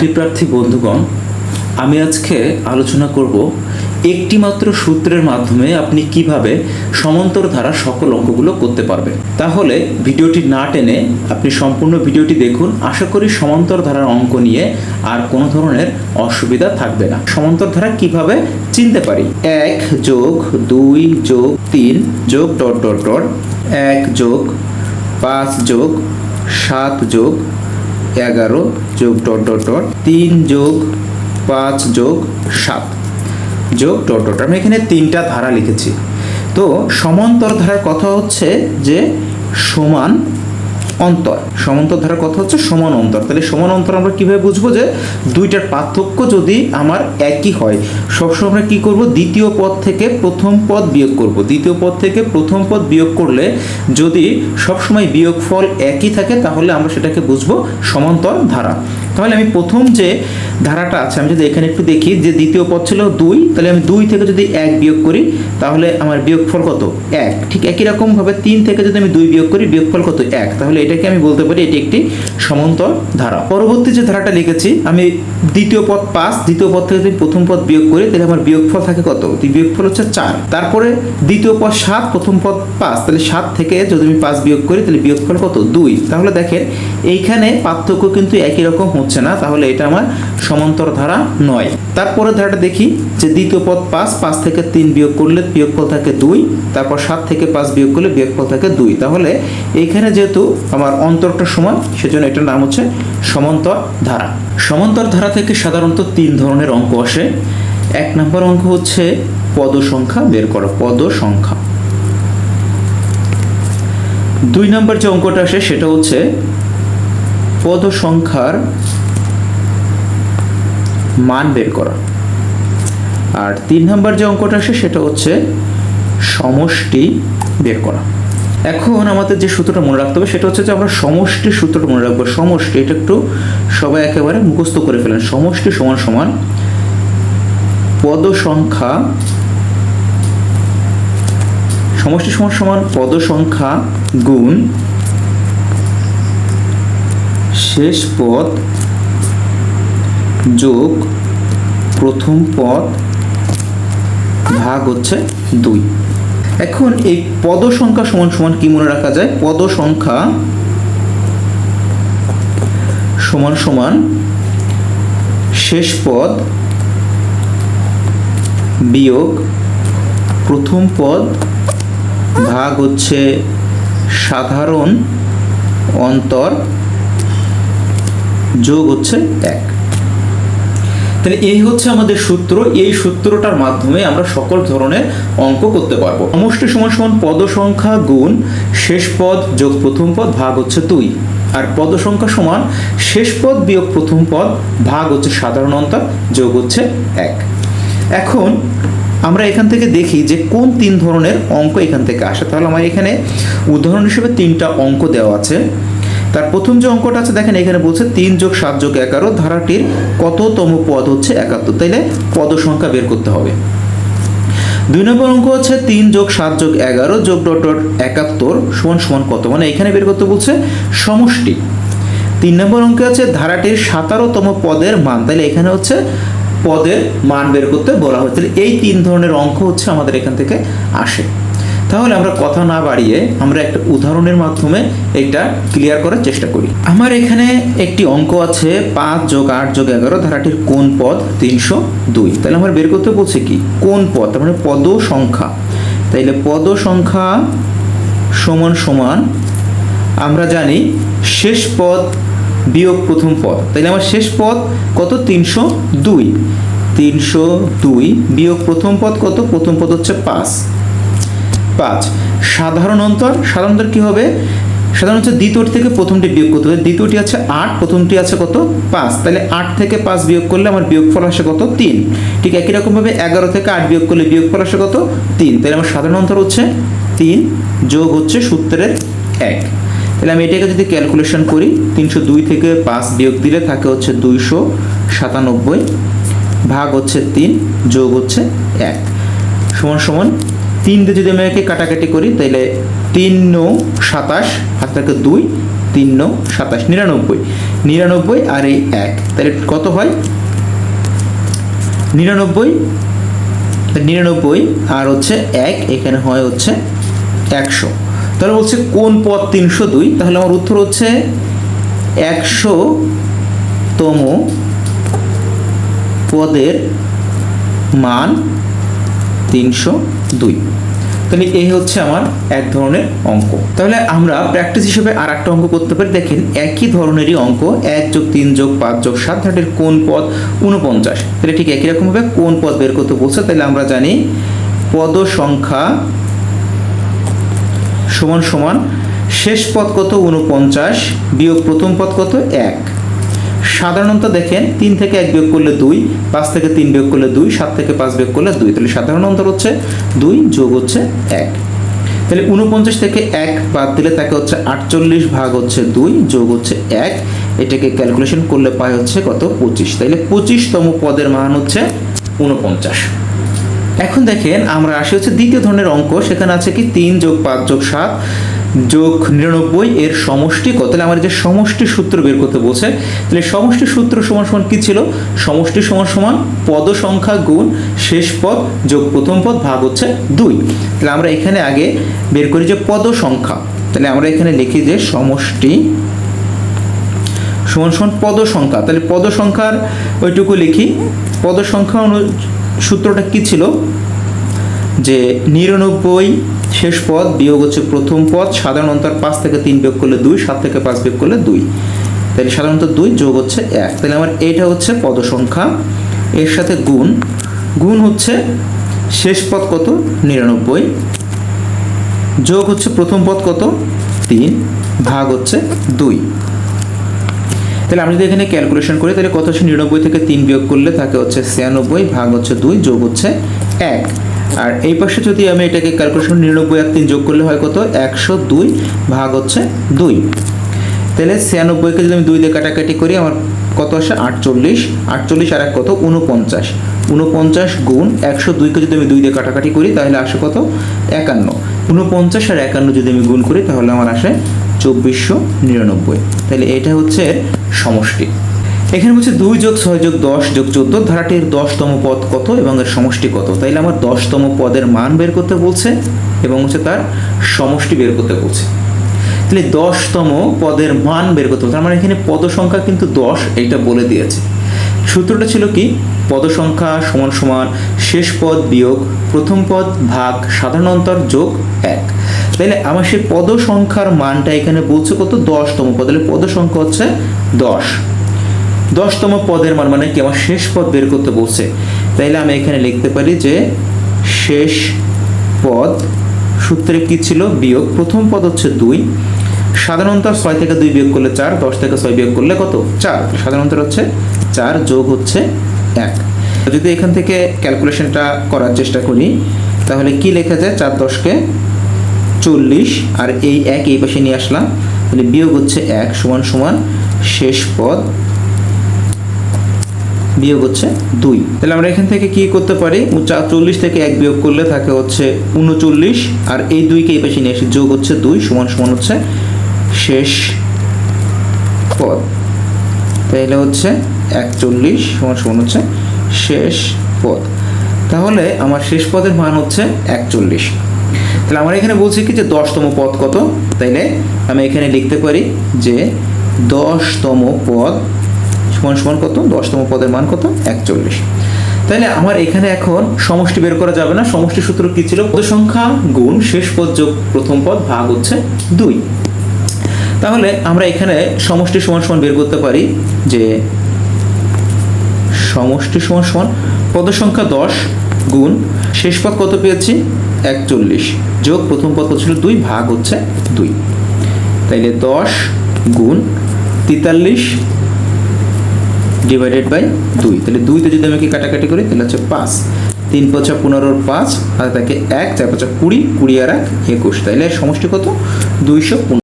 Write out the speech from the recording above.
চাকরি প্রার্থী বন্ধুগণ, আমি আজকে আলোচনা করব একটি মাত্র সূত্রের মাধ্যমে আপনি কিভাবে সমান্তর ধারা সকল অঙ্কগুলো করতে পারবেন। তাহলে ভিডিওটি না টেনে আপনি সম্পূর্ণ ভিডিওটি দেখুন। আশা করি সমান্তর ধারার অঙ্ক নিয়ে আর কোনো ধরনের অসুবিধা থাকবে না। সমান্তর ধারা কিভাবে চিনতে পারি? 1 যোগ 2 যোগ 3 যোগ ডট ডট ডট 1 যোগ 5 যোগ 7 যোগ 11 যোগ ডট ডট ডট 3 যোগ 5 যোগ 7 যোগ ডট ডট। আমি এখানে তিনটা ধারা লিখেছি। তো সমান্তর ধারার কথা হচ্ছে যে সমান অন্তর। সমান্তর ধারার কথা হচ্ছে সমান অন্তর। তাহলে সমান অন্তর আমরা কিভাবে বুঝবো? যে দুইটার পার্থক্য যদি আমার একই হয়, সবসময় আমরা কি করব? দ্বিতীয় পদ থেকে প্রথম পদ বিয়োগ করব। দ্বিতীয় পদ থেকে প্রথম পদ বিয়োগ করলে যদি সবসময় বিয়োগফল একই থাকে তাহলে আমরা সেটাকে বুঝবো সমান্তর ধারা। তাহলে আমি প্রথম যে ধারাটা আছে, আমি যদি এখানে একটু দেখি, যে দ্বিতীয় পদ ছিল 2, তাহলে আমি 2 থেকে যদি 1 বিয়োগ করি তাহলে আমার বিয়োগফল কত? 1। ঠিক একই রকমভাবে 3 থেকে যদি আমি 2 বিয়োগ করি, বিয়োগফল কত? 1। তাহলে এটাকে আমি বলতে পারি এটি একটি সমান্তর ধারা। পরবর্তী যে ধারাটা লিখেছি, আমি দ্বিতীয় পদ 5, দ্বিতীয় পদ থেকে যদি প্রথম পদ বিয়োগ করি তাহলে আমার বিয়োগফল থাকে কত? বিয়োগফল হচ্ছে 4। তারপরে দ্বিতীয় পদ 7, প্রথম পদ 5, তাহলে 7 থেকে যদি আমি 5 বিয়োগ করি তাহলে বিয়োগফল কত? 2। তাহলে দেখেন এইখানে পার্থক্য কিন্তু একই রকম হচ্ছে না, তাহলে এটা আমার সমান্তর ধারা নয়। তারপরে ধারাটা দেখি, যে দ্বিতীয় পদ 5 থেকে 3 বিয়োগ করলে বিয়োগফল থাকে 2, তারপর 7 থেকে 5 বিয়োগ করলে বিয়োগফল থাকে 2। তাহলে এইখানে যেহেতু আমার অন্তরটা সমান, সেজন্য এটার নাম হচ্ছে সমান্তর ধারা। সমান্তর ধারা থেকে সাধারণত 3 ধরনের অঙ্ক আসে। 1 নম্বর অঙ্ক হচ্ছে পদ সংখ্যা বের করা, পদ সংখ্যা। 2 নম্বর যে অঙ্কটা আসে সেটা হচ্ছে পদ সংখ্যার মান বের করা। আর 3 নম্বর যে অঙ্কটা আসে সেটা হচ্ছে সমষ্টি বের করা। এখন আমাদের যে সূত্রটা মনে রাখতে হবে সেটা হচ্ছে যে আমরা সমষ্টির সূত্রটা মনে রাখবো। সমষ্টি, এটা একটু সবাই একেবারে মুখস্থ করে ফেলেন। সমষ্টি সমান সমান পদ সংখ্যা, সমষ্টি সমান সমান পদ সংখ্যা গুণ শেষ পদ যোগ প্রথম পদ ভাগ হচ্ছে 2। এখন এই পদ সংখ্যা সমান সমান কি মনে রাখা যায়? পদ সংখ্যা সমান সমান শেষ পদ বিয়োগ প্রথম পদ ভাগ হচ্ছে সাধারণ অন্তর যোগ হচ্ছে 1। তাহলে এই হচ্ছে আমাদের সূত্র। এই সূত্রটার মাধ্যমে আমরা সকল ধরনের অঙ্ক করতে পারবো। সমষ্টি সমান সমান পদ সংখ্যা গুণ শেষ পদ যোগ প্রথম পদ ভাগ হচ্ছে 2, আর পদ সংখ্যা সমান শেষ পদ বিয়োগ প্রথম পদ ভাগ হচ্ছে সাধারণ অন্তর যোগ হচ্ছে 1। এখন আমরা এখান থেকে দেখি যে কোন 3 ধরনের অঙ্ক এখান থেকে আসে। তাহলে আমার এখানে উদাহরণ হিসেবে 3টা অঙ্ক দেওয়া আছে। তার প্রথম যে অঙ্কটা আছে দেখেন, এখানে বলছে 3 যোগ 7 যোগ 11 ধারাটির কততম পদ হচ্ছে 71। তাইলে পদ সংখ্যা বের করতে হবে। 2 নম্বর অঙ্ক হচ্ছে 3 যোগ 7 যোগ 11 যোগ ডট ডট 71 সমান সমান কত? মানে এখানে বের করতে বলছে সমষ্টি। 3 নম্বর অঙ্কে আছে ধারাটির 17তম পদের মান। তাহলে এখানে হচ্ছে পদের মান বের করতে বলা হয়েছে। এই 3 ধরনের অঙ্ক হচ্ছে আমাদের এখান থেকে আসে। তাহলে আমরা কথা না বাড়িয়ে আমরা একটা উদাহরণের মাধ্যমে এটা ক্লিয়ার করার চেষ্টা করি। আমার এখানে একটি অঙ্ক আছে 5 যোগ 8 যোগ 11 ধারাটির কোন পদ 302। তাহলে আমরা বের করতে বলছে কি? কোন পদ, তার মানে পদ সংখ্যা। তাইলে পদ সংখ্যা সমান সমান আমরা জানি শেষ পদ বিয়োগ প্রথম পদ। তাইলে আমার শেষ পদ কত? 302। 302 বিয়োগ প্রথম পদ কত? প্রথম পদ হচ্ছে 5। সাধারণ অন্তর, সাধারণ অন্তর কি হবে? সাধারণ হচ্ছে দ্বিতীয় থেকে প্রথমটি বিয়োগ করতে হবে। দ্বিতীয়টি আছে 8, প্রথমটি আছে কত? 5। তাহলে 8 থেকে 5 বিয়োগ করলে আমার বিয়োগফল আসে কত? 3। ঠিক একই রকমভাবে 11 থেকে 8 বিয়োগ করলে বিয়োগফল আসে কত? 3। তাহলে আমার সাধারণ অন্তর হচ্ছে 3 যোগ হচ্ছে সূত্রের 1। তাহলে আমি এটাকে যদি ক্যালকুলেশন করি, 302 থেকে 5 বিয়োগ দিলে থাকে হচ্ছে 297 ভাগ হচ্ছে 3 যোগ হচ্ছে 1 সমান সমান 3 দিয়ে যদি আমি একে কাটাকাটি করি তাহলে 3 9 27 হাত থেকে 2, 3 9 27 99। 99 আর এই 1, তাহলে কত হয় 99 আর হচ্ছে 1, এখানে হয় হচ্ছে 100। তাহলে বলছে কোন পদ 302, তাহলে আমার উত্তর হচ্ছে 100তম পদের মান 302। তাহলে এই হচ্ছে আমার এক ধরনের অঙ্ক। তাহলে আমরা প্র্যাকটিস হিসেবে আর একটা অঙ্ক করতে পারি। দেখেন একই ধরনেরই অঙ্ক 1 + 3 + 5 + 7 ধাটের কোন পদ 49। তাহলে ঠিক একই রকমভাবে কোন পদ বের করতে বলছে। তাহলে আমরা জানি পদ সংখ্যা সমান সমান শেষ পদ কত 49 বিয়োগ প্রথম পদ কত 1। সাধারণত দেখেন 3 থেকে 1 বিয়োগ করলে 2, 5 থেকে 3 বিয়োগ করলে 2, 7 থেকে 5 বিয়োগ করলে 2, তাহলে সাধারণ অন্তর হচ্ছে 2 যোগ হচ্ছে 1। তাহলে 49 থেকে 1 বাদ দিলে থাকে হচ্ছে 48 ভাগ হচ্ছে 2 যোগ হচ্ছে 1, এটাকে ক্যালকুলেশন করলে পাই হচ্ছে কত 25। তাহলে 25তম পদের মান হচ্ছে 49। এখন দেখেন আমরা আসি হচ্ছে দ্বিতীয় ধরনের অঙ্ক। সেখানে আছে কি 3 + 5 + 7 যোগ 99 এর সমষ্টি কত। তাহলে আমার যে সমষ্টি সূত্র বের করতে বলছে, তাহলে সমষ্টি সূত্র সমান সমান কি ছিল, সমষ্টি সমান সমান পদ সংখ্যা গুণ শেষ পদ যোগ প্রথম পদ ভাগ হচ্ছে 2। তাহলে আমরা এখানে আগে বের করি যে পদ সংখ্যা। তাহলে আমরা এখানে লিখি যে সমষ্টি সমান সমান পদ সংখ্যা। তাহলে পদ সংখ্যার ওইটুকু লিখি। পদ সংখ্যা সূত্রটা কি ছিল, যে 99 শেষ পদ বিয়োগ হচ্ছে প্রথম পদ, সাধারণ অন্তর 5 থেকে 3 বিয়োগ করলে 2, 7 থেকে 5 বিয়োগ করলে 2, তাহলে সাধারণত 2 যোগ হচ্ছে 1। তাহলে আমার এটা হচ্ছে পদ সংখ্যা, এর সাথে গুণ হচ্ছে শেষ পদ কত 99 যোগ হচ্ছে প্রথম পদ কত 3 ভাগ হচ্ছে 2। তাহলে আমি যদি এখানে ক্যালকুলেশন করি তাহলে কত হচ্ছে 99 থেকে 3 বিয়োগ করলে থাকে হচ্ছে 96 ভাগ হচ্ছে 2 যোগ হচ্ছে 1। আর এই পাশে যদি আমি এটাকে ক্যালকুলেশন 99 আর 3 যোগ করলে হয় কত 102 ভাগ হচ্ছে 2। তাহলে 96 কে যদি আমি 2 দিয়ে কাটাকাটি করি আমার কত আসে 48, 48 আর 1 কত 49, 49 গুণ 102 কে যদি আমি 2 দিয়ে কাটাকাটি করি তাহলে আসে কত 51, 49 আর 51 যদি আমি গুণ করি তাহলে আমার আসে 2499। তাহলে এটা হচ্ছে সমষ্টি। এখানে বলছে 2 + 6 + 10 + 14 ধারাটির 10তম পদ কত এবং এর সমষ্টি কত। তাইলে আমার 10তম পদের মান বের করতে বলছে এবং হচ্ছে তার সমষ্টি বের করতে বলছে। তাহলে 10তম পদের মান বের করতে বলছে, আমার এখানে পদ সংখ্যা কিন্তু 10 এইটা বলে দিয়েছে। সূত্রটা ছিল কি, পদ সংখ্যা সমান সমান শেষ পদ বিয়োগ প্রথম পদ ভাগ সাধারণ অন্তর যোগ 1। তাহলে আমার সেই পদ সংখ্যার মানটা এখানে বলছে কত 10তম পদ। তাহলে পদ সংখ্যা হচ্ছে 10। 10তম পদের মান মানে কি, আমার শেষ পদ বের করতে বলছে। তাইলে আমি এখানে লিখতে পারি যে শেষ পদ সূত্রে কি ছিল, বিয়োগ প্রথম পদ হচ্ছে 2, সাধারণত 6 থেকে 2 বিয়োগ করলে 4, 10 থেকে 6 বিয়োগ করলে কত 4, সাধারণত হচ্ছে 4 যোগ হচ্ছে 1। যদি এখান থেকে ক্যালকুলেশনটা করার চেষ্টা করি তাহলে কি লেখা যায়, 4 10 কে 40 আর এই 1 এই পাশে নিয়ে আসলাম, তাহলে বিয়োগ হচ্ছে 1 সমান সমান শেষ পদ বিয়োগ হচ্ছে 2। তাহলে আমরা এখান থেকে কি করতে পারি, 40 থেকে 1 বিয়োগ করলে থাকে হচ্ছে 39 আর এই 2 কে এই পাশে নিয়ে আসি, যোগ হচ্ছে 2 সমান সমান হচ্ছে শেষ পদ। তাহলে হচ্ছে 41 সমান সমান হচ্ছে শেষ পদ। তাহলে আমার শেষ পদের মান হচ্ছে 41। তাহলে আমার এখানে বলছি কি যে 10তম পদ কত, তাইলে আমি এখানে লিখতে পারি যে 10তম পদ সমান সমান কত, 10তম পদের মান কত 41। তাহলে আমার এখানে এখন সমষ্টি বের করা যাবে না। সমষ্টি সূত্র কি ছিল, পদ সংখ্যা গুণ শেষ পদ যোগ প্রথম পদ ভাগ হচ্ছে 2। তাহলে আমরা এখানে সমষ্টি সমান সমান বের করতে পারি যে সমষ্টি সমান সমান পদ সংখ্যা 10 গুণ শেষ পদ কত পেয়েছি 41 যোগ প্রথম পদ ছিল 2 ভাগ হচ্ছে 2। তাইলে 10 গুণ 43 ডিভাইডেড বাই 2। তাহলে 2 তে যদি আমি কি কাটাকাটি করি তাহলে হচ্ছে 5, 3 × 5 = 15, 5 আর তাকে 1, 4 × 5 = 20, 20 আর 1 21। তাইলে সমষ্টি কত 215।